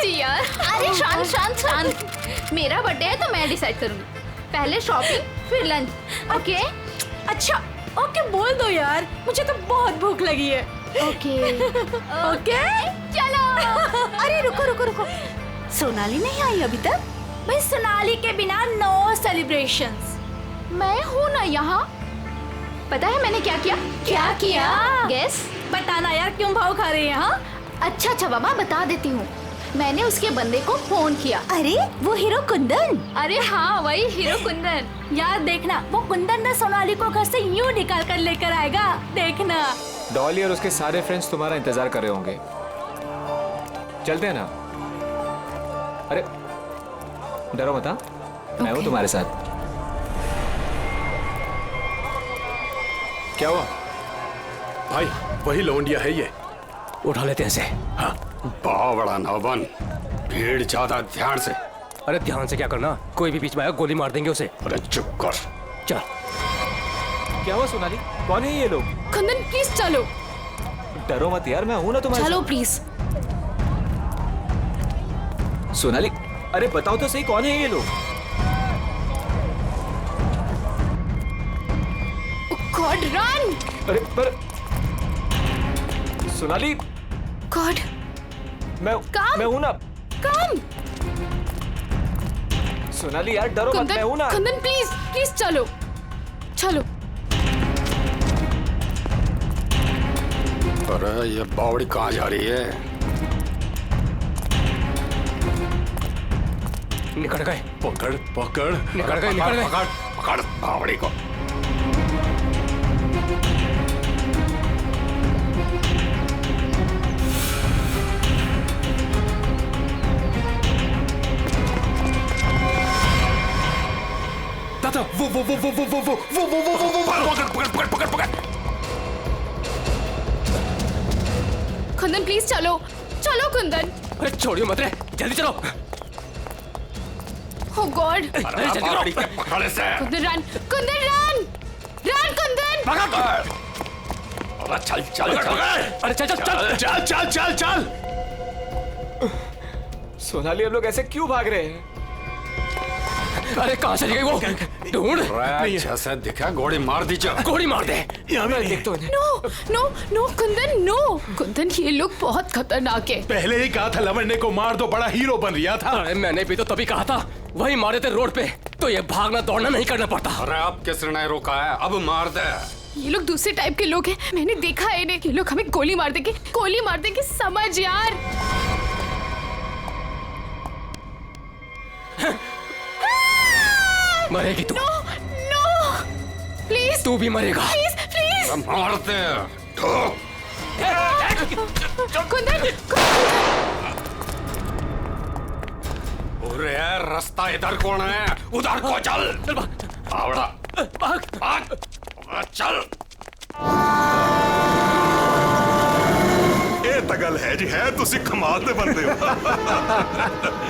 थी यार। अरे शांत शांत शांत, मेरा बर्थडे है तो मैं डिसाइड करूंगी। पहले शॉपिंग फिर लंच, ओके? अच्छा ओके बोल दो यार, मुझे तो बहुत भूख लगी है। ओके ओके चलो। अरे रुको रुको रुको, सोनाली नहीं आई अभी तक? भाई सोनाली के बिना नो सेलिब्रेशंस। मैं हूँ ना यहाँ। पता है मैंने क्या किया? क्या किया? गेस। बताना यार, क्यों भाव खा रहे हैं? हाँ अच्छा अच्छा बाबा बता देती हूँ। मैंने उसके बंदे को फोन किया। अरे वो हीरो कुंदन। अरे हाँ वही हीरो कुंदन। यार देखना, वो कुंदन ना सोनाली को घर से यूं निकाल कर लेकर आएगा, देखना। डॉली और उसके सारे फ्रेंड्स तुम्हारा इंतजार कर रहे होंगे। चलते हैं ना? अरे डरो मत, मैं हूं तुम्हारे साथ। क्या हुआ भाई? वही लौंडिया है ये, उठा लेते हैं इसे। हाँ बहुत बड़ा नौबन, भीड़ ज्यादा, ध्यान से। अरे ध्यान से क्या करना, कोई भी बीच में आया गोली मार देंगे उसे। अरे चुप कर। चल। क्या हुआ सोनाली? कौन है ये लोग? कुंदन प्लीज चलो। डरो मत यार, मैं हूं ना तुम्हारे चलो साथ। प्लीज। सोनाली अरे बताओ तो सही, कौन है ये लोग? God run. अरे पर सोनाली गॉड काम। मैं हूं ना। कम। सोनाली यार डरो मत, मैं हूं ना। कुंदन प्लीज प्लीज चलो चलो। अरे ये बावड़ी कहाँ जा रही है? निकल गए। पकड़ पकड़, निकल गए, निकल गए। पकड़ पकड़ बावड़ी को। दादा वो पकड़ पकड़ पकड़। कुंदन प्लीज चलो चलो कुंदन। अरे छोड़ियो मत रे, जल्दी चलो। ओह गॉड। अरे जल्दी बावड़ी करो। के पकड़ से। Kundan run, Kundan run run Kundan. अरे चल चल चल। अरे चल चल चल। चल चल चल चल। सोनाली अब लोग ऐसे क्यों भाग रहे हैं? अरे कहाँ चली गई वो? ढूंढ। जैसे दिखा गोली मार दी। चल गोली मार दे। मैं देखता हूँ। No no no Kundan no. Kundan ये लोग बहुत खतरनाक है। पहले ही कहा था लवंडे को मार दो, बड़ा हीरो बन रिया था। अरे मैंने भी तो तभी कहा था, वही मारे थे रोड पे, तो ये भागना दौड़ना नहीं करना पड़ता। अरे अब किसने नहीं रोका है? अब मार दे। ये लोग दूसरे टाइप के लोग हैं, मैंने देखा है इन्हें। ये लोग हमें गोली मार देंगे, समझ यार। मरेगी तू। No no please. तू भी मरेगा। Please please. मार दे। ठोक। कुंदन अरे रास्ता इधर कौन है? उधर को चल। आवड़ा भाग। चल। ਇਹ ਤਾਂ ਗੱਲ ਹੈ ਜੀ, ਹੈ ਤੁਸੀਂ ਕਮਾਲ ਦੇ ਬੰਦੇ ਹੋ।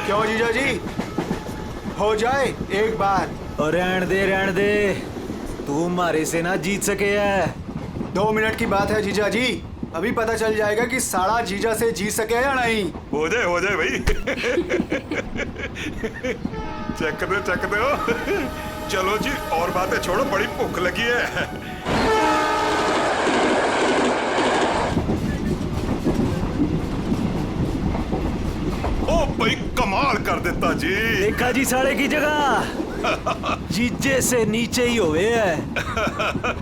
क्यों जीजा जी, हो जाए एक बार। और रहन दे तू मारे से ना जीत सके है। 2 मिनट की बात है जीजा जी, अभी पता चल जाएगा कि साड़ा जीजा से जीत सके या नहीं। हो जाए भाई। चक दे हो। चलो जी और बातें छोड़ो, बड़ी भूख लगी है। ओ भाई कमाल कर देता जी। देखा जी साड़े की जगह जीजे से नीचे ही हुए है।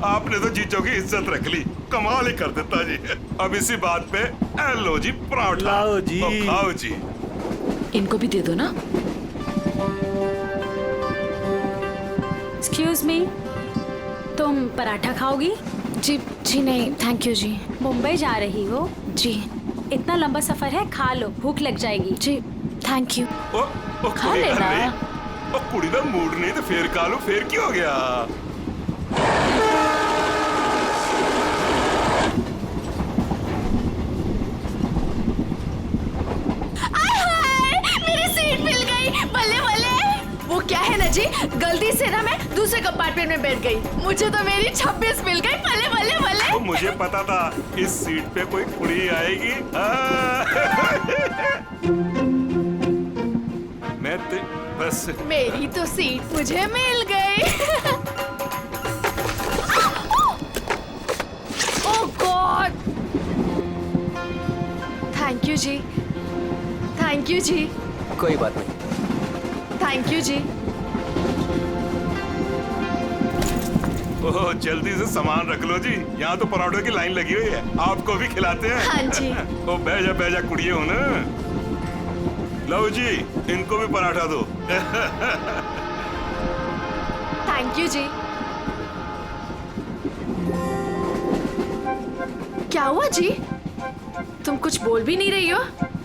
आपने तो जीजो की इज्जत रख ली, कमाल ही कर देता जी। अब इसी बात पे लो जी पराठा। लाओ जी। तो खाओ जी। इनको भी दे दो ना। एक्सक्यूज मी, तुम पराठा खाओगी? जी जी नहीं थैंक यू जी। मुंबई जा रही हो? जी। इतना लंबा सफर है, खा लो, भूख लग जाएगी। जी थैंक यू। ओ खा कुड़ी लेना। नहीं, ओ कुड़ी दा मूड नहीं तो फिर खा लो, फिर क्या हो गया? मेरी सीट मिल गई, बल्ले बल्ले। वो क्या है ना जी, गलती से ना मैं दूसरे कंपार्टमेंट में बैठ गई, मुझे तो मेरी 26 मिल गई। बल्ले बल्ले बल्ले। तो मुझे पता था इस सीट पे कोई कुड़ी आएगी। बस। मेरी तो सीट मुझे मिल गई। Oh God, thank you ji, thank you ji, कोई बात नहीं। थैंक यू जी। ओह जल्दी से सामान रख लो जी, यहाँ तो पराठों की लाइन लगी हुई है, आपको भी खिलाते हैं। हाँ जी। ओ बैजा कुड़िए हो ना। लो जी, इनको भी पराठा दो। थैंक यू जी। क्या हुआ जी? तुम कुछ बोल भी नहीं रही हो?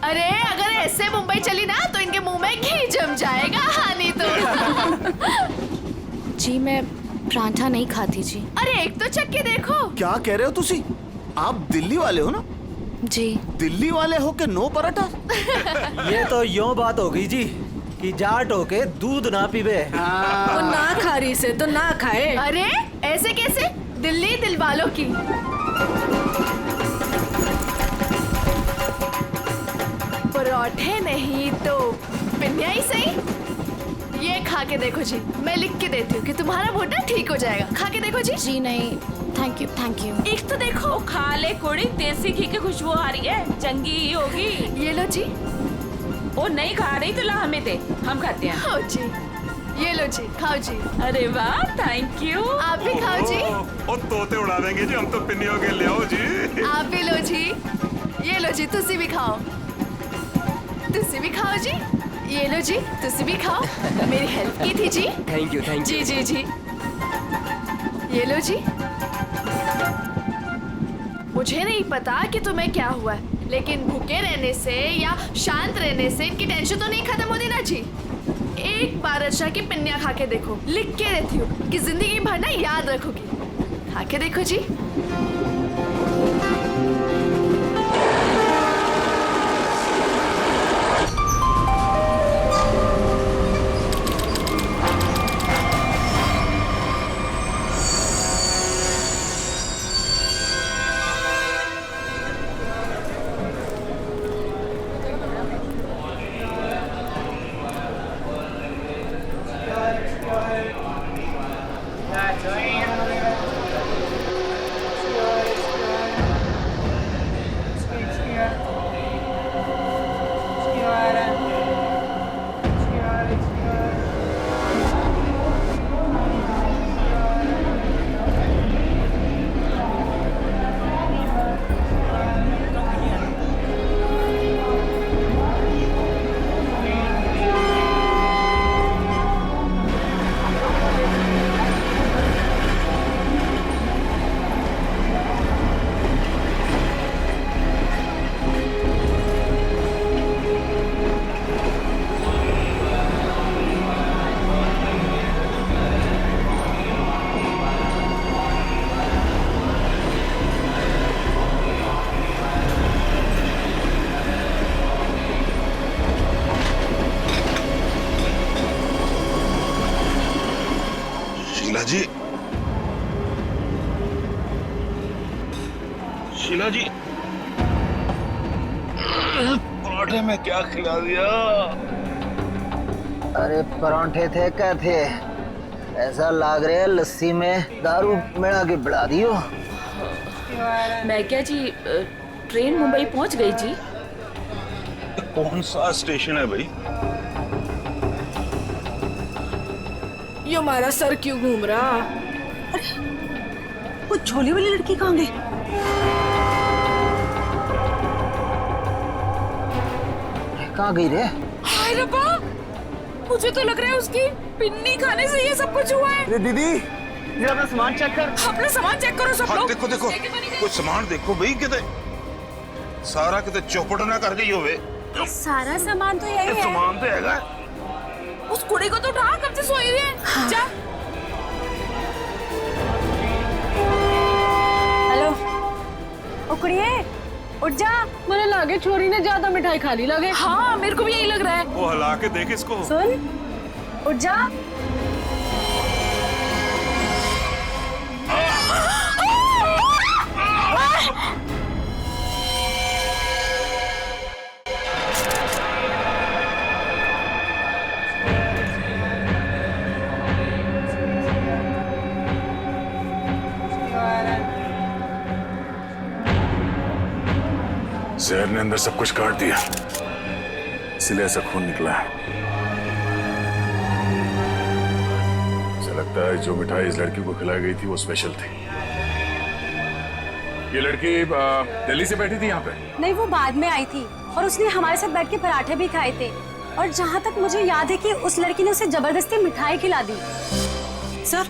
अरे अगर ऐसे मुंबई चली ना तो इनके मुंह में घी जम जाएगा। हाँ नहीं तो। जी मैं पराठा नहीं खाती जी। अरे एक तो चख के देखो। क्या कह रहे हो तुसी? आप दिल्ली वाले हो ना? जी। दिल्ली वाले हो के नो पराठा? ये तो यूं बात हो गई जी कि जाट हो के दूध ना पीवे। वो ना खा रही से तो ना खाए। अरे ऐसे कैसे? दिल्ली दिल वालों की। पराठे नहीं तो पिन्निया ही सही। ये खा के देखो जी, मैं लिख के देती हूँ कि तुम्हारा घुटना ठीक हो जाएगा। खा के देखो जी। जी नहीं, थैंक यू थैंक यू। एक तो देखो। खा ले कुड़ी, देसी घी की खुशबू आ रही है, चंगी ही होगी। ये लो जी। वो नहीं खा रही तो ला हमें दे, हम खाते हैं। खाओ जी, ये लो जी, खाओ जी। अरे वाह, थैंक यू। आप भी खाओ जी। ओ तोते उड़ा देंगे जी, हम तो पिन्नियों के ले आओ जी। आप भी लो जी, ये लो जी, तुसी भी खाओ, तुसी भी खाओ जी। ये लो जी, तुसी भी खाओ, मेरी हेल्प की थी जी। थैंक यू जी जी जी। ये लो जी। मुझे नहीं पता कि तुम्हें क्या हुआ है, लेकिन भूखे रहने से या शांत रहने से इनकी टेंशन तो नहीं खत्म होती ना जी। एक बार अच्छा की पिन्निया खा के देखो, लिख के रहती हूँ कि जिंदगी भर ना याद रखोगी। खा के देखो जी। शीला जी, शीला जी, पराठे में क्या खिला दिया? अरे परांठे थे क्या थे? ऐसा लाग रहा है लस्सी में दारू मिला के बढ़ा दियो। मैं क्या जी, ट्रेन मुंबई पहुंच गई जी। कौन सा स्टेशन है भाई? ये हमारा सर क्यों घूम रहा? वो झोले वाली लड़की कहाँ गई? कहाँ गई रे? हाय रब्बा, मुझे तो लग रहा है उसकी पिन्नी खाने से ये सब कुछ हुआ है। अरे दीदी, जरा अपना सामान चेक कर। अपना सामान चेक करो सब लोग। देखो देखो, कुछ सामान देखो भाई, किते सारा किते चौपट ना कर गई होवे। सारा सामान तो यही है। सामान तो हैगा। उस कुड़ी को तो उठा, कब से सोई हुई है। हाँ। जा। हेलो, ओ कुड़िए, उठ जा। मुझे लगे छोरी ने ज्यादा मिठाई खा ली लगे। हाँ मेरे को भी यही लग रहा है। वो हिला के देख इसको। सुन, उठ जा। मैंने अंदर सब कुछ काट दिया, इसलिए ऐसा खून निकला है। मुझे लगता है जो मिठाई इस लड़की को खिलाई गई थी वो स्पेशल थी। ये लड़की दिल्ली से बैठी थी यहाँ पे? नहीं, वो बाद में आई थी और उसने हमारे साथ बैठ के पराठे भी खाए थे। और जहाँ तक मुझे याद है कि उस लड़की ने उसे जबरदस्ती मिठाई खिला दी। सर,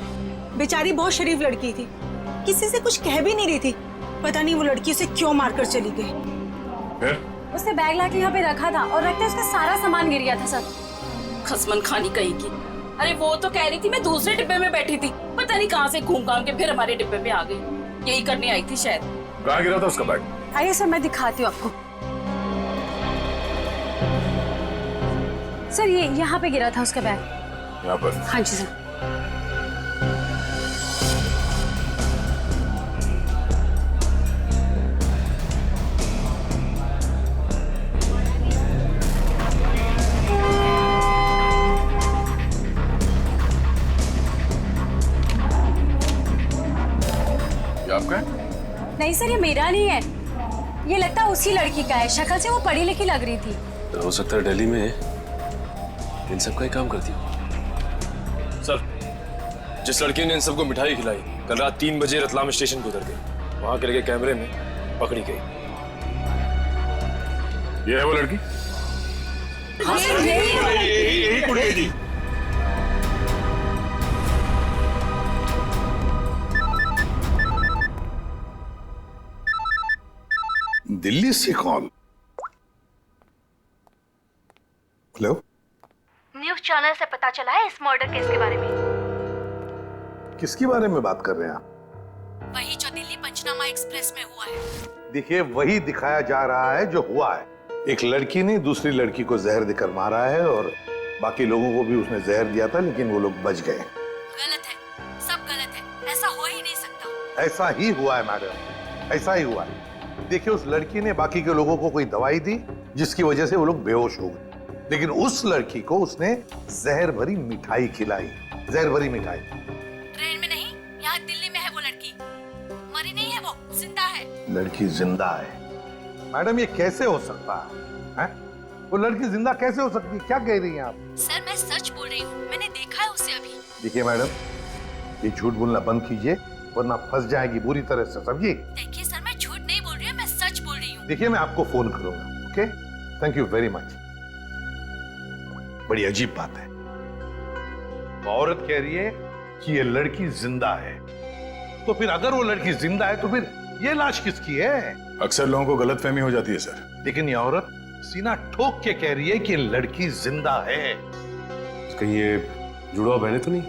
बेचारी बहुत शरीफ लड़की थी, किसी से कुछ कह भी नहीं रही थी। पता नहीं वो लड़की उसे क्यों मारकर चली गई। फिर? उसने बैग लाके यहाँ पे रखा था और रखते उसका सारा सामान गिर गया था सर। खसमन खानी कहीं की। अरे वो तो कह रही थी मैं दूसरे डिब्बे में बैठी थी, पता नहीं कहाँ से घूम घाम के फिर हमारे डिब्बे में आ गई। यही करने आई थी शायद। कहाँ गिरा था उसका बैग? आइए सर, मैं दिखाती हूँ आपको। सर, ये यहाँ पे गिरा था उसका बैग। यहाँ पर? हाँ जी सर। आपका है? नहीं सर, ये मेरा नहीं है, ये लगता है उसी लड़की का है। शक्ल से वो पढ़ी लिखी लग रही थी। तो हो सकता है दिल्ली में इन सब का ही काम करती हो। सर, जिस लड़की ने इन सबको मिठाई खिलाई कल रात 3 बजे रतलाम स्टेशन पे उतर गई, वहां के लगे कैमरे में पकड़ी गई। ये है वो लड़की? यही कुड़ी जी। दिल्ली से कॉल। हेलो, न्यूज़ चैनल से पता चला है इस मर्डर केस के बारे में। किसके बारे में बात कर रहे हैं आप? वही जो दिल्ली पंचनामा एक्सप्रेस में हुआ है। देखिए, वही दिखाया जा रहा है जो हुआ है। एक लड़की ने दूसरी लड़की को जहर देकर मारा है और बाकी लोगों को भी उसने जहर दिया था, लेकिन वो लोग बच गए। गलत है, सब गलत है, ऐसा हो ही नहीं सकता। ऐसा ही हुआ है मैडम, ऐसा ही हुआ है। देखिए, उस लड़की ने बाकी के लोगों को कोई दवाई दी जिसकी वजह से वो लोग बेहोश हो गए, लेकिन उस लड़की को उसने जहर भरी मिठाई खिलाई। जहर भरी मिठाई। ट्रेन में नहीं, यहाँ दिल्ली में है वो लड़की। मरी नहीं है, वो जिंदा है। लड़की जिंदा है? मैडम, ये कैसे हो सकता है? वो लड़की जिंदा कैसे हो सकती है? क्या कह रही हैं आप? सर, मैं सच बोल रही हूँ, मैंने देखा है उसे अभी। देखिए मैडम, ये झूठ बोलना बंद कीजिए वरना फंस जाएगी बुरी तरह से, समझिए? देखिए सर, मैं झूठ नहीं बोल रही हूँ, मैं सच बोल रही हूँ। देखिए, मैं आपको फोन करूंगा। Okay, thank you very much. बड़ी अजीब बात है, औरत कह रही है कि ये लड़की जिंदा है, तो फिर अगर वो लड़की जिंदा है तो फिर ये लाश किसकी है? अक्सर लोगों को गलतफहमी हो जाती है सर, लेकिन ये औरत सीना ठोक के कह रही है कि लड़की जिंदा है। कहीं ये जुड़वा बहने तो नहीं?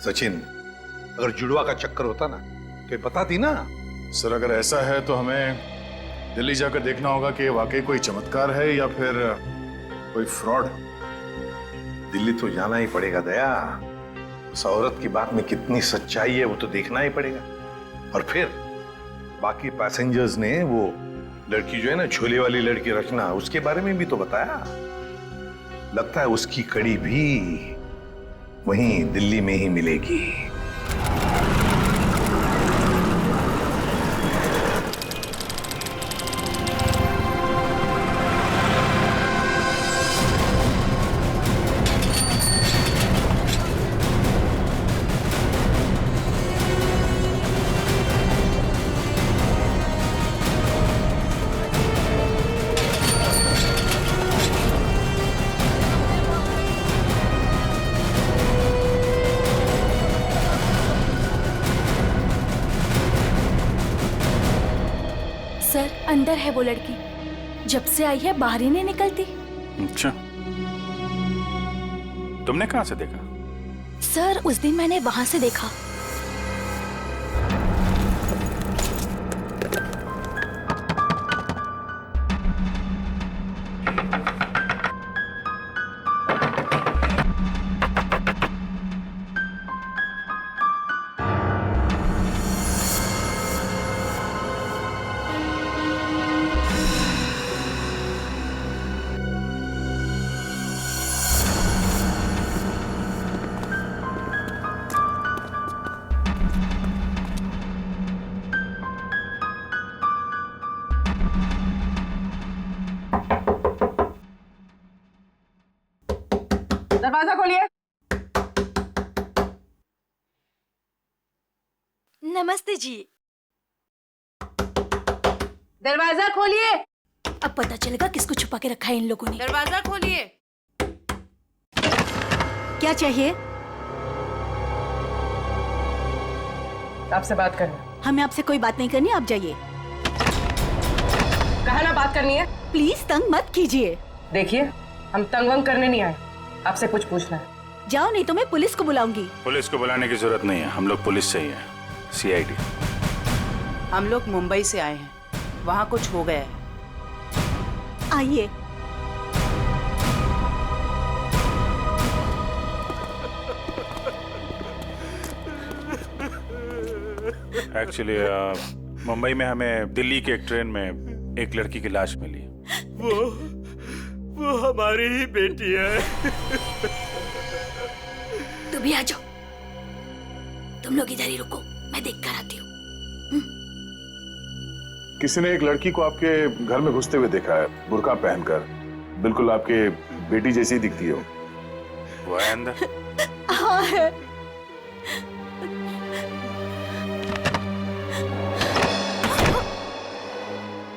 सचिन, अगर जुड़वा का चक्कर होता ना तो ये बताती ना। सर, अगर ऐसा है तो हमें दिल्ली जाकर देखना होगा कि वाकई कोई चमत्कार है या फिर कोई फ्रॉड। दिल्ली तो जाना ही पड़ेगा दया। उस औरत की बात में कितनी सच्चाई है वो तो देखना ही पड़ेगा। और फिर बाकी पैसेंजर्स ने वो लड़की जो है ना, झोले वाली लड़की रचना, उसके बारे में भी तो बताया। लगता है उसकी कड़ी भी वहीं दिल्ली में ही मिलेगी। सर, अंदर है वो लड़की, जब से आई है बाहर ही नहीं निकलती। अच्छा, तुमने कहां से देखा? सर, उस दिन मैंने वहां से देखा। दरवाजा खोलिए। नमस्ते जी। दरवाजा खोलिए। अब पता चलेगा किसको छुपा के रखा है इन लोगों ने। दरवाजा खोलिए। क्या चाहिए? आपसे बात करना। हमें आपसे कोई बात नहीं करनी, आप जाइए। कहा ना बात करनी है। प्लीज तंग मत कीजिए। देखिए, हम तंग वंग करने नहीं आए, आपसे कुछ पूछना है। जाओ, नहीं तो मैं पुलिस को बुलाऊंगी। पुलिस को बुलाने की जरूरत नहीं है, हम लोग पुलिस से ही हैं, CID। हम लोग मुंबई से आए हैं, वहाँ कुछ हो गया है। आइए। एक्चुअली मुंबई में हमें दिल्ली के एक ट्रेन में एक लड़की की लाश मिली। वो हमारी ही बेटी है। तुम भी आ जाओ। तुम लोग इधर ही रुको, मैं देख कर आती हूँ। किसी ने एक लड़की को आपके घर में घुसते हुए देखा है, बुर्का पहनकर, बिल्कुल आपके बेटी जैसी दिखती है वो है अंदर। हाँ है।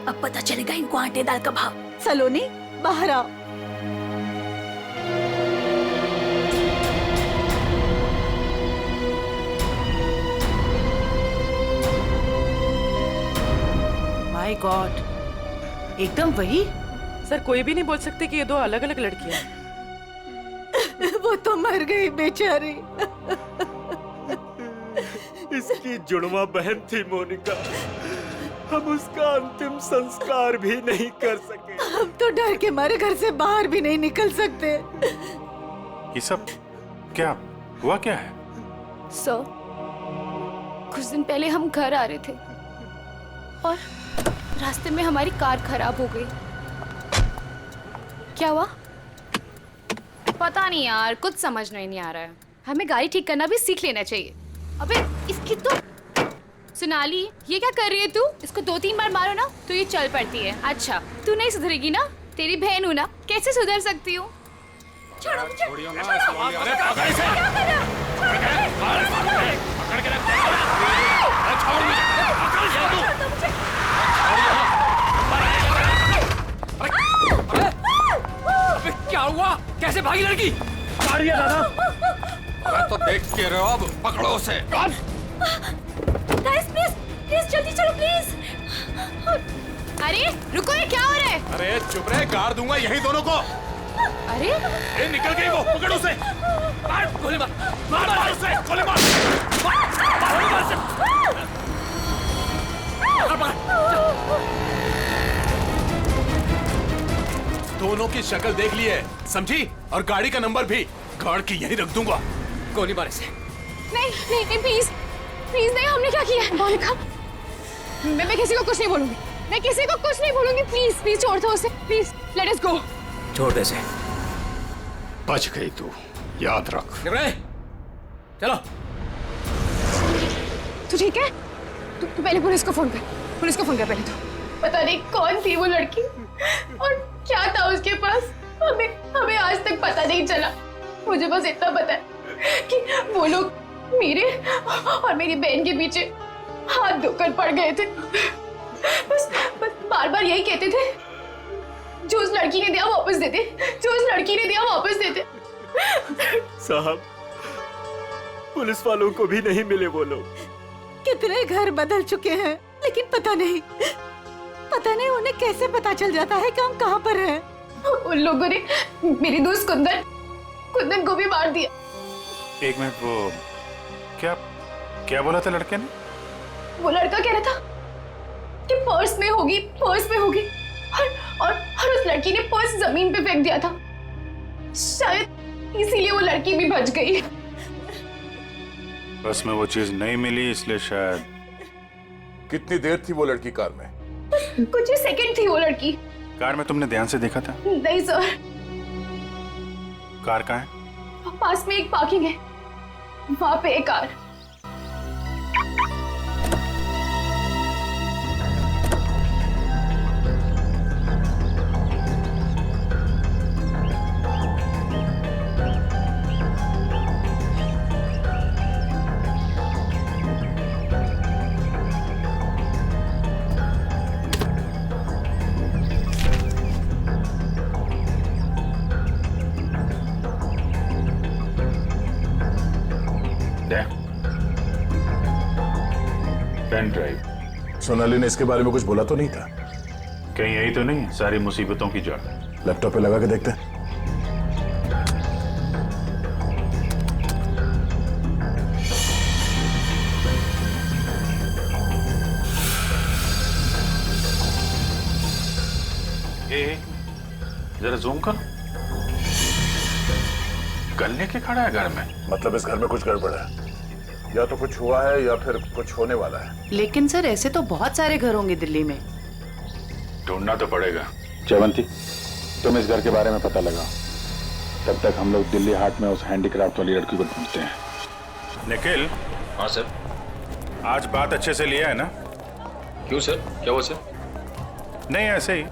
अब पता चलेगा इनको आटे दाल का भाव। सलोनी, बाहर आओ। माय गॉड, एकदम वही। सर, कोई भी नहीं बोल सकते कि ये दो अलग अलग लड़कियां हैं। वो तो मर गई बेचारी। इसकी जुड़वा बहन थी मोनिका। हम उसका अंतिम संस्कार भी नहीं कर सके। हम तो डर के मारे घर से बाहर भी नहीं निकल सकते। ये सब क्या हुआ, क्या है? सर, कुछ दिन पहले हम घर आ रहे थे और रास्ते में हमारी कार खराब हो गई। क्या हुआ? पता नहीं यार, कुछ समझ नहीं आ रहा है। हमें गाड़ी ठीक करना भी सीख लेना चाहिए। अबे इसकी तो सोनाली, ये क्या कर रही है तू? इसको 2-3 बार मारो ना तो ये चल पड़ती है। अच्छा, तू नहीं सुधरेगी ना? तेरी बहन हूँ ना, कैसे सुधर सकती हूँ? छोड़ो मुझे। क्या हुआ? कैसे भागी लड़की? मारिए दादा। अरे तो देख के रहे हो, अब पकड़ो उसे। गाइस प्लीज, प्लीज जल्दी चलो प्लीज। अरे रुको, ये क्या हो रहा है? अरे चुप रहे, गाड़ दूंगा यही दोनों को। अरे निकल गई वो, पकड़ उसे। मार, गोली मार, मार उसे, गोली मार। दोनों की शक्ल देख ली है, समझी? और गाड़ी का नंबर भी गाड़ के यहीं रख दूंगा। गोली मार इसे। नहीं नहीं नहीं, प्लीज प्लीज नहीं, हमने क्या किया है? मोनिका, मैं किसी को कुछ नहीं बोलूंगी। मैं किसी को कुछ नहीं बोलूंगी। प्लीज प्लीज छोड़ दो उसे, प्लीज लेट अस गो। छोड़ दे इसे। बच गई तू, याद रख। चलो। तू ठीक है? तू पहले पुलिस को फोन कर। पुलिस को फोन कर पहले तो। पता नहीं कौन थी वो लड़की और क्या था उसके पास, हमें आज तक पता नहीं चला। मुझे बस इतना पता है कि वो लोग मेरे और मेरी बहन के पीछे हाथ धोकर पड़ गए थे। बस बार बार यही कहते थे, जो उस लड़की ने दिया वापस देते, जो उस लड़की ने दिया वापस देते। साहब, पुलिस वालों को भी नहीं मिले वो लोग। कितने घर बदल चुके हैं, लेकिन पता नहीं उन्हें कैसे पता चल जाता है कि हम कहाँ पर हैं। उन लोगों ने मेरी दोस्त कुंदन को भी मार दिया। एक मिनट, वो क्या बोला था लड़के ने? वो लड़का कह रहा था कि पर्स में होगी और उस लड़की ने पर्स जमीन पे फेंक दिया था। शायद इसीलिए वो लड़की भी बच गई। बस में वो चीज नहीं मिली, इसलिए शायद। कितनी देर थी वो लड़की कार में? कुछ ही सेकंड थी वो लड़की। कार में तुमने ध्यान से देखा था? नहीं सर। कार कहाँ है? पास में एक पार्किंग है, वहां पे एक कार। Pen drive. सोनाली ने इसके बारे में कुछ बोला तो नहीं था? कहीं यही तो नहीं सारी मुसीबतों की जड़? लैपटॉप पे लगा के देखते हैं। जरा जूम कर। गन लेके खड़ा है घर में? मतलब इस घर में कुछ गड़बड़ है, या तो कुछ हुआ है या फिर कुछ होने वाला है। लेकिन सर ऐसे तो बहुत सारे घर होंगे दिल्ली में। ढूंढना तो पड़ेगा। जयवंती, तुम इस घर के बारे में पता लगाओ, तब तक हम लोग दिल्ली हाट में उस हैंडीक्राफ्ट वाली लड़की को ढूंढते हैं। निखिल। हाँ सर। आज बात अच्छे से लिया है ना? क्यों सर, क्या हुआ सर? नहीं ऐसे ही।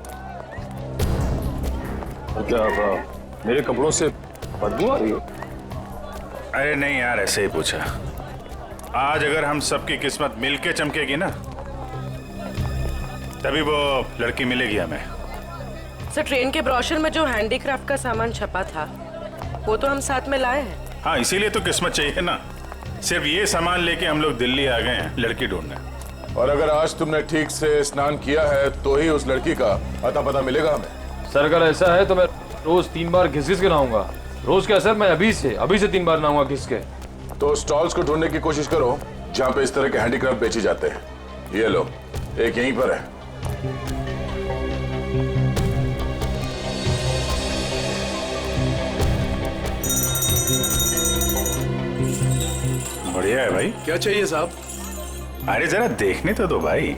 क्या मेरे कपड़ों से बदबू आ रही है? अरे नहीं यार, ऐसे ही पूछा। आज अगर हम सबकी किस्मत मिलके चमकेगी ना, तभी वो लड़की मिलेगी हमें। सर ट्रेन के ब्रोशर में जो हैंडीक्राफ्ट का सामान छपा था वो तो हम साथ में लाए हैं। हाँ, इसीलिए तो किस्मत चाहिए ना। सिर्फ ये सामान लेके हम लोग दिल्ली आ गए हैं लड़की ढूंढने। और अगर आज तुमने ठीक से स्नान किया है तो ही उस लड़की का अता पता मिलेगा हमें। सर अगर ऐसा है तो मैं रोज 3 बार घिस के नहाऊंगा। रोज क्या सर, मैं अभी से 3 बार नहाऊंगा घिस के। तो स्टॉल्स को ढूंढने की कोशिश करो जहाँ पे इस तरह के हैंडीक्राफ्ट बेचे जाते हैं। ये लो, एक यहीं पर है। बढ़िया है भाई। क्या चाहिए साहब? अरे जरा देखने तो दो भाई,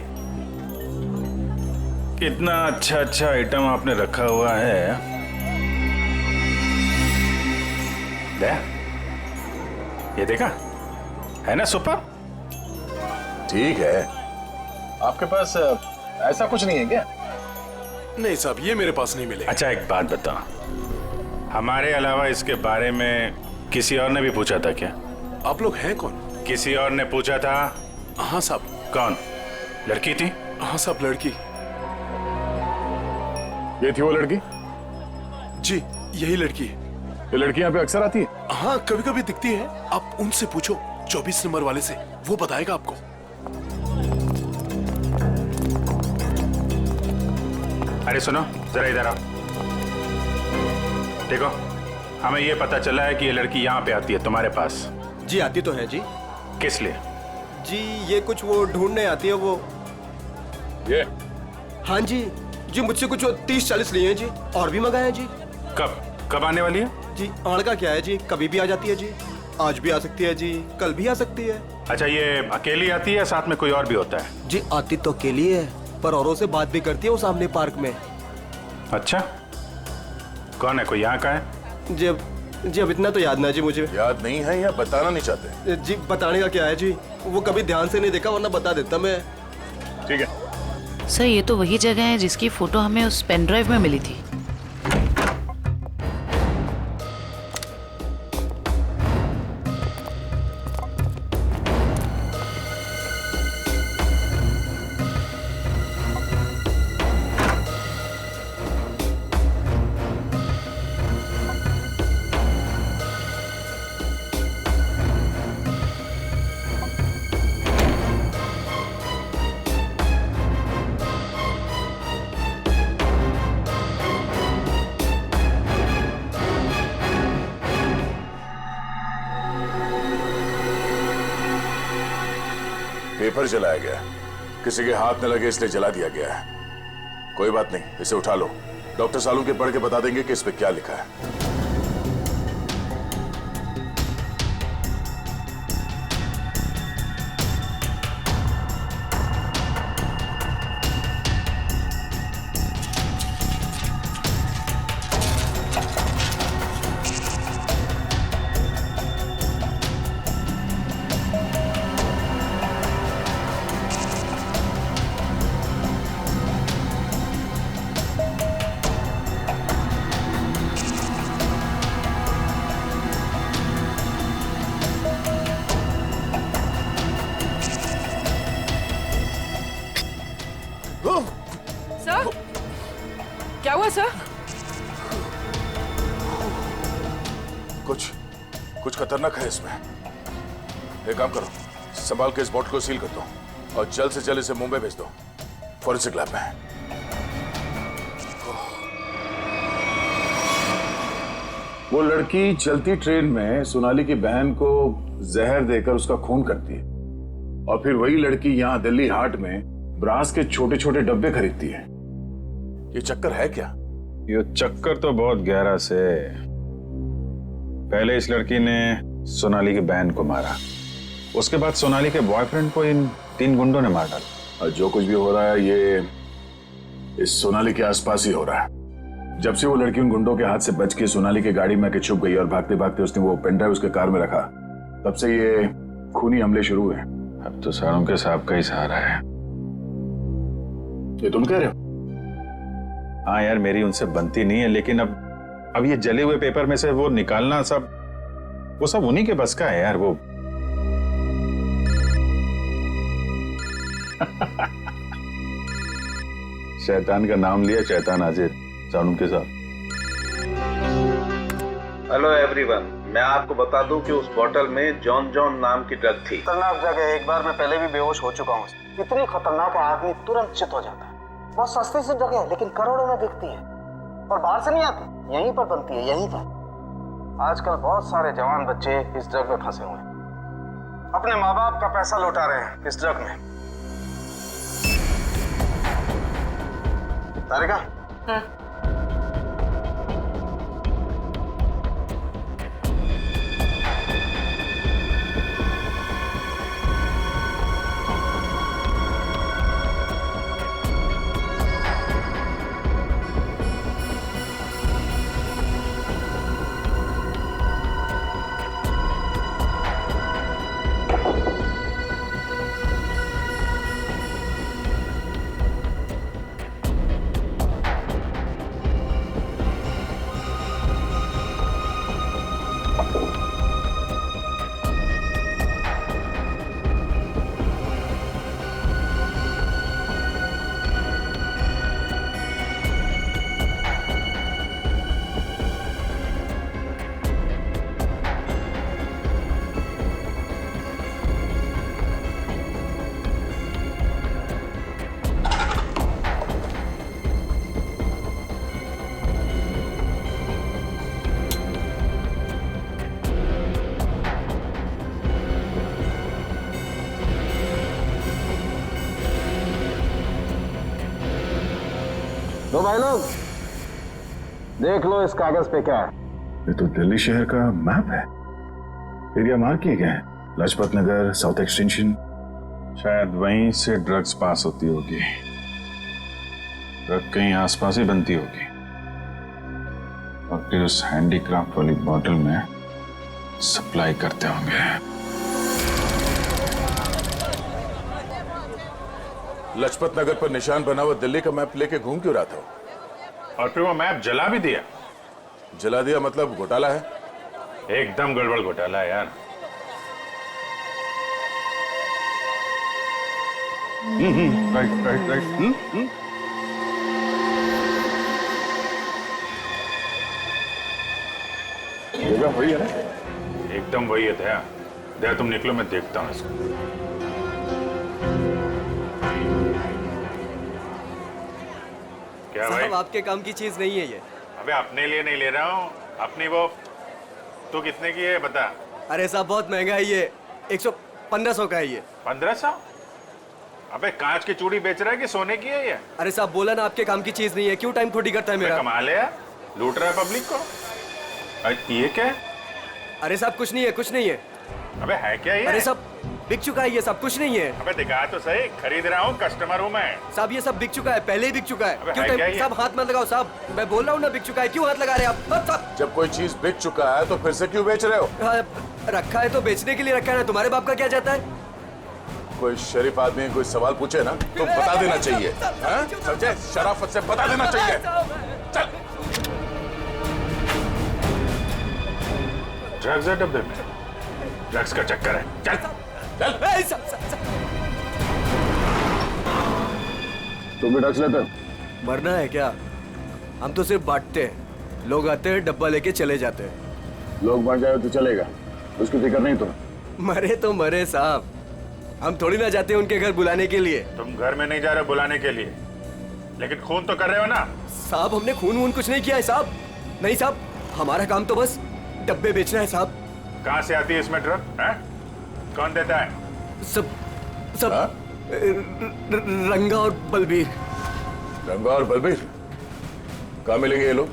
कितना अच्छा अच्छा आइटम आपने रखा हुआ है। दे, ये देखा है ना सुपर? ठीक है, आपके पास ऐसा कुछ नहीं है क्या? नहीं साहब, ये मेरे पास नहीं मिले। अच्छा एक बात बता, हमारे अलावा इसके बारे में किसी और ने भी पूछा था क्या? आप लोग हैं कौन? किसी और ने पूछा था? हाँ साहब। कौन? लड़की थी? हाँ साहब, लड़की। ये थी वो लड़की? जी यही लड़की है। ये लड़की यहाँ पे अक्सर आती है? हाँ कभी कभी दिखती है। आप उनसे पूछो 24 नंबर वाले से, वो बताएगा आपको। अरे सुनो जरा इधर आओ। देखो, हमें ये पता चला है कि ये लड़की यहाँ पे आती है तुम्हारे पास। जी आती तो है जी। किस लिए? जी ये कुछ वो ढूंढने आती है वो। ये? हाँ जी जी, मुझसे कुछ 30-40 लिए हैं जी, और भी मंगाए हैं जी। कब आने वाली है? जी आड़ का क्या है जी, कभी भी आ जाती है जी। आज भी आ सकती है जी, कल भी आ सकती है। अच्छा, ये अकेली आती है, साथ में कोई और भी होता है? जी आती तो अकेली है, पर औरों से बात भी करती है वो सामने पार्क में। अच्छा, कौन है? कोई यहाँ का है? जी अब इतना तो याद ना जी मुझे। याद नहीं है या बताना नहीं चाहते? जी बताने का क्या है जी, वो कभी ध्यान से नहीं देखा, वरना बता देता मैं। ठीक है सर, ये तो वही जगह है जिसकी फोटो हमें उस पेन ड्राइव में मिली थी। पेपर जलाया गया, किसी के हाथ न लगे इसलिए जला दिया गया है। कोई बात नहीं, इसे उठा लो, डॉक्टर सालून के पढ़ के बता देंगे कि इस पे क्या लिखा है। सर क्या हुआ सर? कुछ खतरनाक है इसमें। एक काम करो, संभाल के इस बॉटल को सील कर दो। और जल्द से जल्द इसे मुंबई भेज दो, फॉरेंसिक लैब में। वो लड़की चलती ट्रेन में सोनाली की बहन को जहर देकर उसका खून करती है और फिर वही लड़की यहाँ दिल्ली हाट में ब्रास के छोटे छोटे डब्बे खरीदती है। ये चक्कर है क्या? ये चक्कर तो बहुत गहरा से। पहले इस लड़की ने सोनाली की बहन को मारा, उसके बाद सोनाली के बॉयफ्रेंड को इन 3 गुंडों ने मार डाला। और जो कुछ भी हो रहा है ये इस सोनाली के आसपास ही हो रहा है। जब से वो लड़की उन गुंडों के हाथ से बच के सोनाली की गाड़ी में आके छुप गई और भागते भागते उसने वो पेनड्राइव उसके कार में रखा, तब से ये खूनी हमले शुरू हुए। अब तो सारों के साहब का ही सहारा है। ये तुम कह रहे हो? हाँ यार, मेरी उनसे बनती नहीं है, लेकिन अब ये जले हुए पेपर में से वो निकालना वो सब उन्हीं के बस का है यार। वो शैतान का नाम लिया, शैतान हाजिर। सानू के साथ। हेलो एवरीवन, मैं आपको बता दूं कि उस बोतल में जॉन जॉन नाम की ड्रग थी। खतरनाक जगह, एक बार मैं पहले भी बेहोश हो चुका हूँ। इतनी खतरनाक है आदमी तुरंत चित हो जाता है। बहुत सस्ती सी जगह है लेकिन करोड़ों में बिकती है और बाहर से नहीं आती, यहीं पर बनती है, यहीं पर। आजकल बहुत सारे जवान बच्चे इस ड्रग में फंसे हुए हैं, अपने माँ बाप का पैसा लौटा रहे हैं इस ड्रग में। तारिका, हाँ। तो भाई लोग देख लो इस कागज पे क्या है। ये तो दिल्ली शहर का मैप है। एरिया मार्क किए गए हैं, लाजपत नगर, साउथ एक्सटेंशन। शायद वहीं से ड्रग्स पास होती होगी। ड्रग कहीं आसपास ही बनती होगी और फिर उस हैंडीक्राफ्ट वाली बॉटल में सप्लाई करते होंगे। लाजपत नगर पर निशान बना हुआ दिल्ली का मैप लेके घूम क्यों रहा था? और फिर वो मैप जला भी दिया। जला दिया मतलब घोटाला है? एकदम गड़बड़ घोटाला है यार। राइट। जगह वही है ना? एकदम वही है दया। दया तुम निकलो, मैं देखता हूँ इसको। क्या भाई? आपके काम की चीज नहीं है ये। अबे अपने लिए नहीं ले रहा हूँ, अपनी वो। तू कितने की है बता? अरे साहब बहुत महंगा है ये, 1500 का है ये। 1500? अबे कांच की चूड़ी बेच रहा है कि सोने की है ये? अरे साहब बोला ना आपके काम की चीज नहीं है, क्यों टाइम थोड़ी करता है मेरा? कमाल है यार, लूट रहा है पब्लिक को। ये क्या है? अरे साहब कुछ नहीं है, कुछ नहीं है। अबे है क्या ये? अरे साहब बिक चुका है ये सब, कुछ नहीं है। अबे दिखा तो सही, खरीद रहा हूँ, कस्टमर हूँ मैं। साहब ये सब बिक चुका है, पहले ही बिक चुका है। क्यों टाइम साहब हाथ मत लगाओ साहब, मैं बोल रहा हूँ ना बिक चुका है, क्यों हाथ लगा रहे हैं आप? जब कोई चीज बिक चुका है तो फिर से क्यों बेच रहे हो? रखा है तो बेचने के लिए रखा है ना, तुम्हारे बाप का क्या जाता है? कोई शरीफ आदमी कोई सवाल पूछे ना तो बता देना चाहिए, समझे? शराफत से बता देना चाहिए। चल। ड्रग्स है डब्बे में, ड्रग्स का चक्कर है। चल चल। तुम भी ड्रग्स लेते हो? मरना है क्या? हम तो सिर्फ बांटते हैं, लोग आते हैं डब्बा लेके चले जाते हैं। लोग मर जाए तो चलेगा, उसकी फिक्र नहीं तुम्हें? मरे तो मरे साहब, हम थोड़ी ना जाते हैं उनके घर बुलाने के लिए। तुम घर में नहीं जा रहे बुलाने के लिए, लेकिन खून तो कर रहे हो ना। साहब हमने खून वून कुछ नहीं किया है साहब। नहीं साहब, हमारा काम तो बस डब्बे बेचना है साहब। कहाँ से आती है इसमें ड्रग? कौन देता है? सब रंगा और बलबीर। रंगा और बलबीर कहाँ मिलेंगे ये लोग?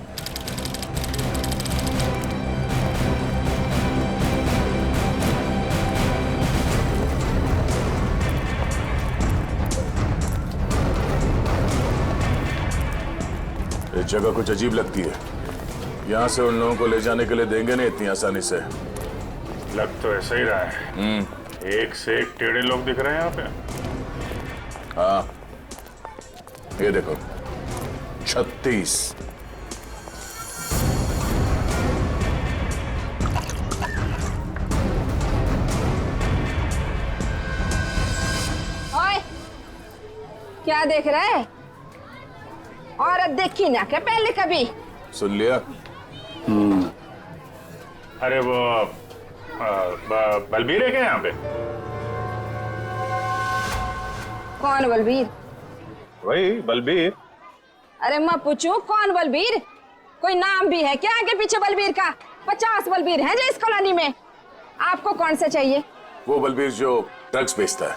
ये जगह कुछ अजीब लगती है। यहाँ से उन लोगों को ले जाने के लिए देंगे नहीं इतनी आसानी से। लग तो ऐसा ही रहा है। एक से एक टेढ़े लोग दिख रहे हैं यहाँ पे। हाँ, ये देखो 36। ओए, क्या देख रहे हैं? औरत देखी ना क्या पहले कभी? सुन लिया? अरे वो बलबीर है क्या यहाँ पे? कौन बलबीर? वही बलबीर। अरे मैं पूछूं कौन बलबीर? कोई नाम भी है क्या आगे पीछे बलबीर का? 50 बलबीर हैं जो इस कॉलोनी में। आपको कौन सा चाहिए? वो बलबीर जो ड्रग्स बेचता है।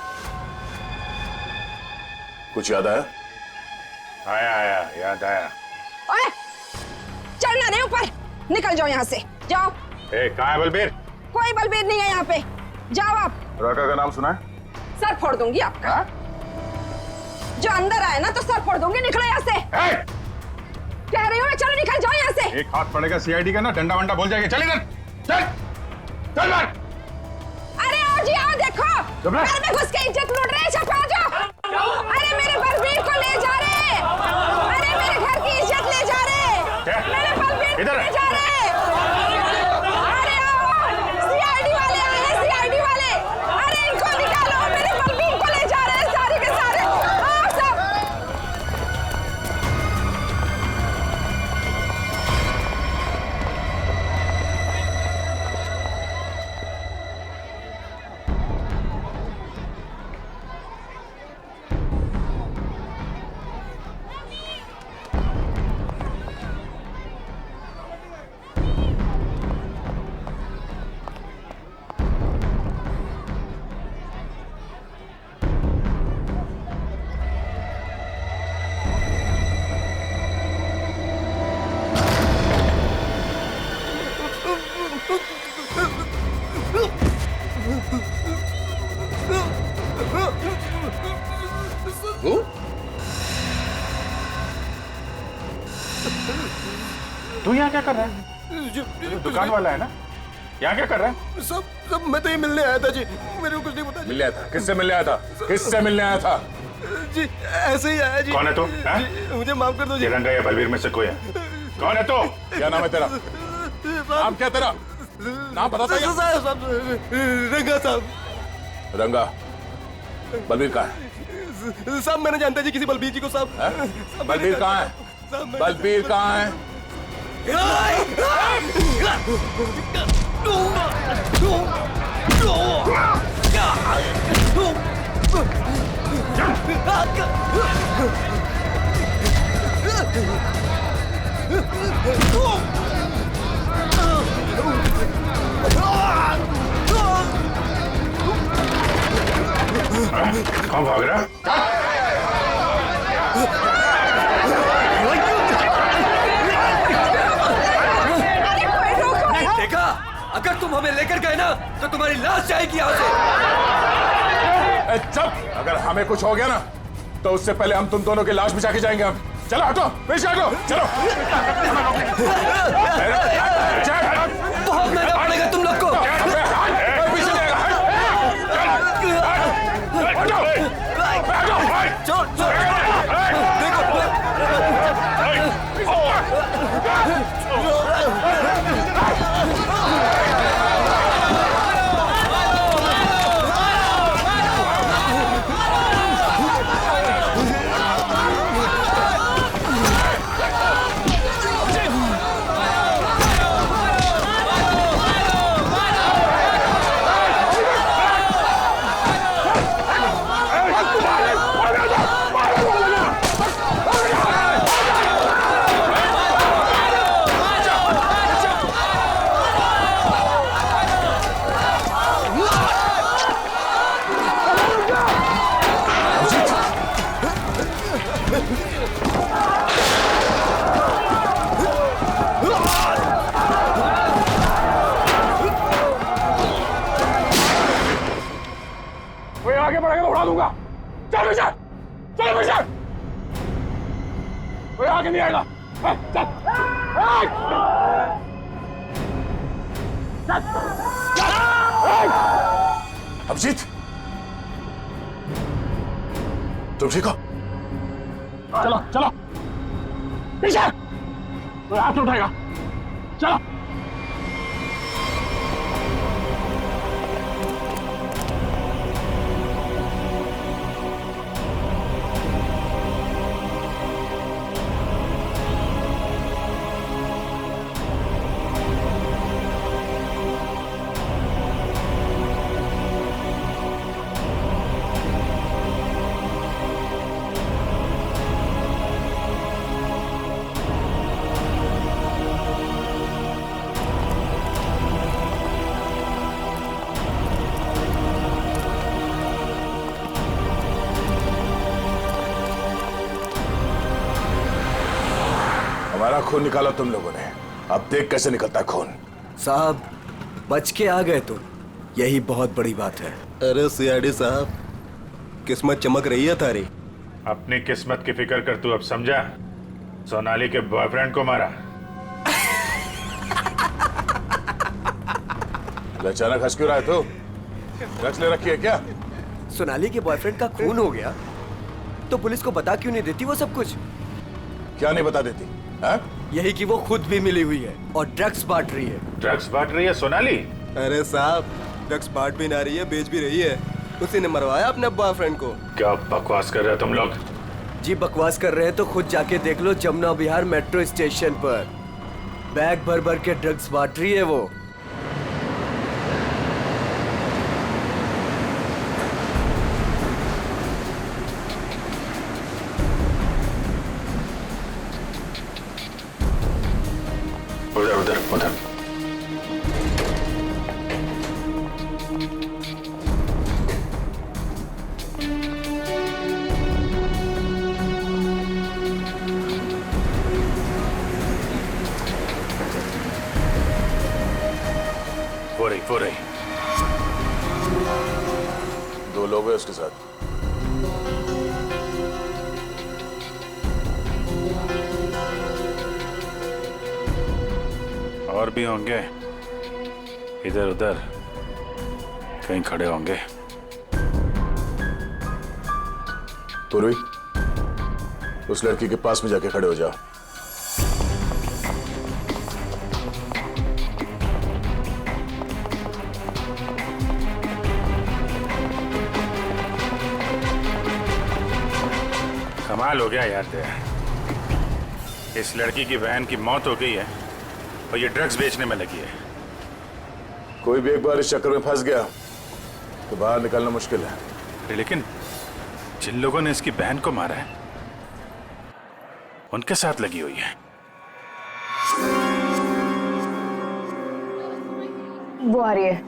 कुछ याद आया? आया याद आया। ओए, चलना नहीं ऊपर, निकल जाओ यहाँ से, जाओ। कहाँ है बलबीर? कोई बलबीर नहीं है यहाँ पे, जाओ आप। राका का नाम सुना है? सर फोड़ दूंगी आपका। जो अंदर आए ना तो सर फोड़ दूंगी, निकलो यहाँ से। कह रही हूँ मैं, चलो निकल जाओ यहाँ से। एक हाथ पड़ेगा सीआईडी का ना, डंडा वंडा बोल जाएगा। चल इधर, चल मार। अरे आओ जी आओ, देखो घर में घुस के इज्जत लूट रहे, छपा जाओ। अरे मेरे बलबीर को ले जा रहे, अरे मेरे घर की इज्जत ले जा रहे, मेरे बलबीर को ले जा रहे। अरे आओ, सीआईडी वाले आए हैं, सीआईडी वाले। अरे इनको निकालो, मेरे बलबीर को ले जा रहे हैं सारे के सारे। आओ सब। तू यहाँ क्या कर रहा है? दुकान वाला है ना? यहाँ क्या कर रहा है? सब मैं तो ये मिलने आया था जी, मेरे को कुछ नहीं पता। मिलने आया था? किससे मिलने आया था? किससे मिलने आया था? जी ऐसे ही आया जी। कौन है तू? मुझे माफ कर दो जी। रंगा या बलबीर में से कोई है? कौन है तू? क्या नाम है तेरा? नाम क्या तेरा? नाम बता दो। रंगा साहब। रंगा। बलबीर कहाँ है? साहब मैंने जानता जी किसी बलबीर जी को साहब। बलबीर कहाँ है? बलबीर कहाँ है? कौन भाग रहा? देखा, अगर तुम हमें लेकर गए ना तो तुम्हारी लाश जाएगी यहाँ से। चुप! अगर हमें कुछ हो गया ना तो उससे पहले हम तुम दोनों की लाश बिछा के जाएंगे। हम चलो, हटो, पीछे हटो, चलो। बहुत महंगा पड़ेगा तुम लोग को। चल पीछे, चल पीछे, कोई आगे नहीं आएगा। चल, अभिजीत, तुम ठीक हो? चलो चलो पीछे, कोई हाथ उठाएगा। चलो हमारा खून निकाला तुम लोगों ने, अब देख कैसे निकलता है खून। साहब बच के आ गए तुम, यही बहुत बड़ी बात है। अरे सीआईडी साहब, किस्मत चमक रही है तारी। अपनी किस्मत की फिक्र कर, तू अब समझा? सोनाली के बॉयफ्रेंड को मारा। अचानक हंस क्यों रहा है तू? ड्रग्स ले रखी है क्या? सोनाली के बॉयफ्रेंड का खून हो गया तो पुलिस को बता क्यों नहीं देती वो सब कुछ? क्या नहीं बता देती? यही कि वो खुद भी मिली हुई है और ड्रग्स बांट रही है। ड्रग्स बांट रही है सोनाली? अरे साहब, ड्रग्स बांट भी ना रही है, बेच भी रही है। उसी ने मरवाया अपने बॉयफ्रेंड को। क्या बकवास कर रहे हो तुम लोग? जी बकवास कर रहे हैं तो खुद जाके देख लो, जमुना विहार मेट्रो स्टेशन पर बैग भर भर के ड्रग्स बांट रही है वो। उधर उधर उधर। वो रही। दो लोग हैं उसके साथ। और भी होंगे, इधर उधर कहीं खड़े होंगे। पूर्वी, उस लड़की के पास में जाके खड़े हो जाओ। कमाल हो गया यार तेरा। इस लड़की की बहन की मौत हो गई है और ये ड्रग्स बेचने में लगी है। कोई भी एक बार इस चक्कर में फंस गया तो बाहर निकलना मुश्किल है। लेकिन जिन लोगों ने इसकी बहन को मारा है उनके साथ लगी हुई है। वो आ रही है।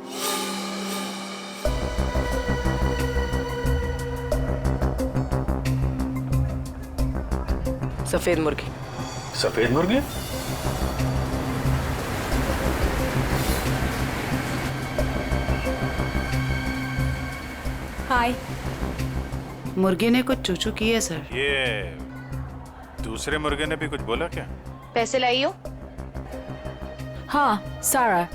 सफेद मुर्गी। सफेद मुर्गी? हाय। मुर्गे ने कुछ चूचू की है सर। ये दूसरे मुर्गे ने भी कुछ बोला क्या? पैसे लाई हो? हाँ सारा।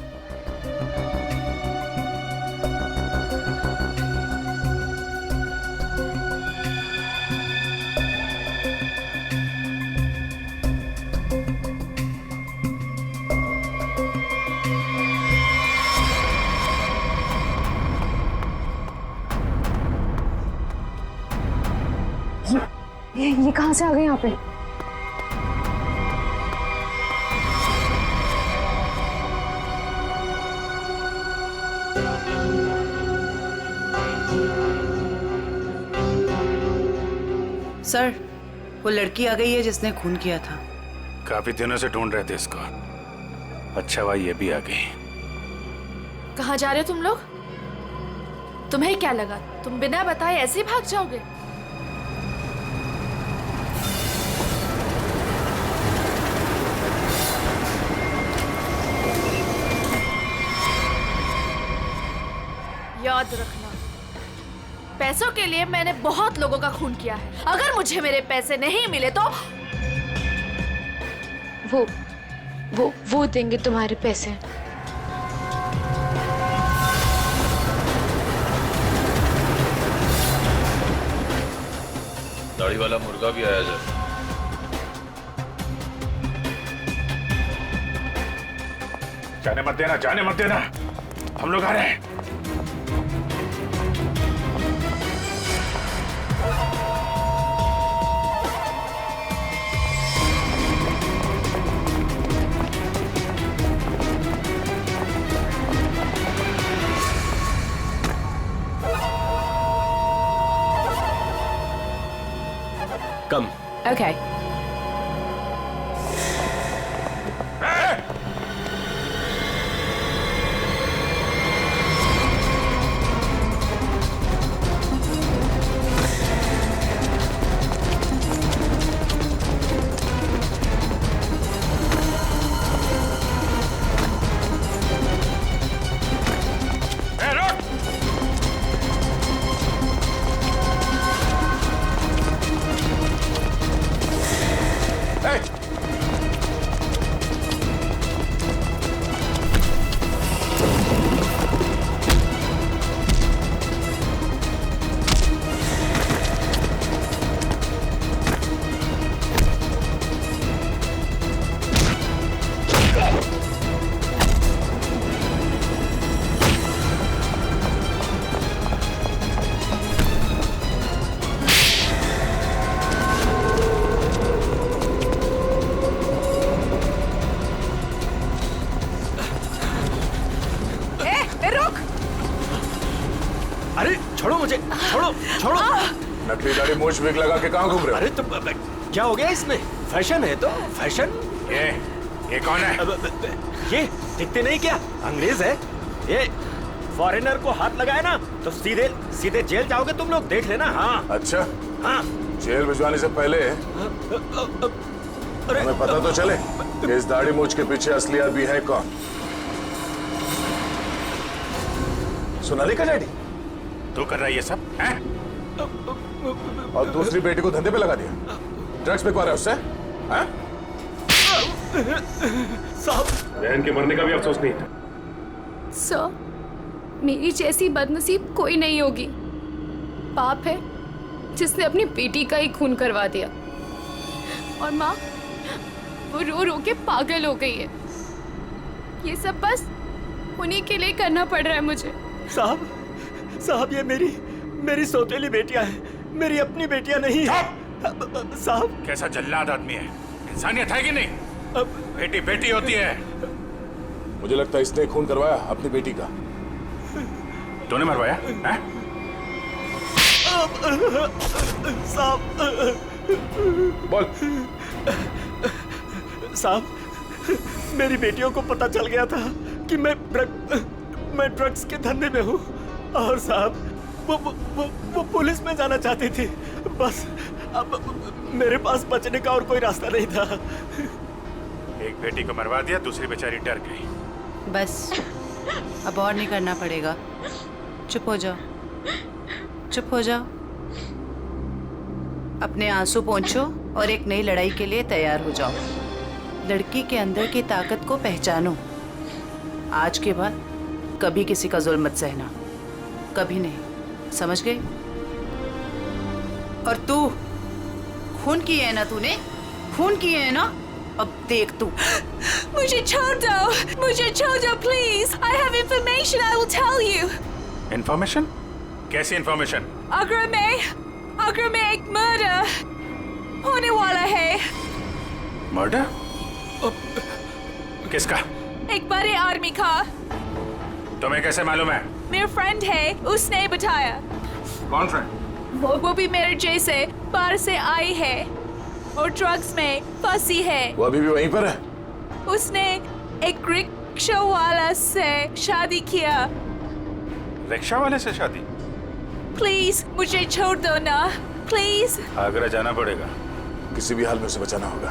ये कहां से आ गए यहाँ पे? सर, वो लड़की आ गई है जिसने खून किया था। काफी दिनों से ढूंढ रहे थे इसको। अच्छा हुआ ये भी आ गई। कहाँ जा रहे हो तुम लोग? तुम्हें क्या लगा तुम बिना बताए ऐसे ही भाग जाओगे? याद रखना, पैसों के लिए मैंने बहुत लोगों का खून किया है। अगर मुझे मेरे पैसे नहीं मिले तो वो देंगे तुम्हारे पैसे। दाढ़ी वाला मुर्गा भी आया जब। जाने मत देना, जाने मत देना, हम लोग आ रहे हैं। कम। Okay. अरे छोड़ो मुझे, छोड़ो छोड़ो। नकली दाढ़ी मूछ विग लगा के कहाँ घूम रहे हो? अरे तो क्या हो गया इसमें? फैशन है तो फैशन। ये कौन है? ये दिखते नहीं क्या? अंग्रेज है ये। फॉरेनर को हाथ लगाया ना तो सीधे सीधे जेल जाओगे तुम लोग, देख लेना। हाँ अच्छा, हाँ। जेल भिजवाने से पहले हमें पता तो चले कि इस दाढ़ी मूछ के पीछे असली आदमी है कौन। सोनाली का डैडी तू कर रहा है ये सब हैं? और दूसरी बेटी को धंधे पे लगा दिया, ड्रग्स पे है उससे हैं? साहब, बहन के मरने का भी अफसोस नहीं था। सर, मेरी जैसी बदनसीब कोई नहीं होगी। पाप है जिसने अपनी बेटी का ही खून करवा दिया, और माँ वो रो रो के पागल हो गई है। ये सब बस उन्हीं के लिए करना पड़ रहा है मुझे। साहब ये मेरी सौतेली बेटियां हैं, मेरी अपनी बेटियां नहीं है। साहब कैसा जल्लाद आदमी है, इंसानियत है कि नहीं? बेटी बेटी होती है। मुझे लगता है इसने खून करवाया अपनी बेटी का। तूने मरवाया हैं? साहब बोल। साहब, मेरी बेटियों को पता चल गया था कि मैं ड्रग्स के धंधे में हूँ, और साहब वो पुलिस में जाना चाहती थी। बस अब मेरे पास बचने का और कोई रास्ता नहीं था। एक बेटी को मरवा दिया, दूसरी बेचारी डर गई। बस अब और नहीं करना पड़ेगा। चुप हो जाओ, चुप हो जाओ। अपने आंसू पोंछो और एक नई लड़ाई के लिए तैयार हो जाओ। लड़की के अंदर की ताकत को पहचानो। आज के बाद कभी किसी का जुल्म मत सहना, कभी नहीं, समझ गए? और तू खून किए है ना, तूने खून किए है ना, अब देख तू। मुझे छोड़ दो, मुझे छोड़ दो please. I have information, I will tell you. Information? कैसी इंफॉर्मेशन? आगरा में एक मर्डर होने वाला है। मर्डर? किसका? एक बड़े आदमी का। तुम्हें कैसे मालूम है? मेरा फ्रेंड है, उसने बताया। कौन फ्रेंड? वो भी मेरे जैसे बाहर से आई है और ड्रग्स में फंसी है। वो अभी भी वहीं पर है? उसने एक रिक्शा वाला से शादी किया। रिक्शा वाले से शादी? प्लीज मुझे छोड़ दो ना, प्लीज। आगरा जाना पड़ेगा, किसी भी हाल में उसे बचाना होगा।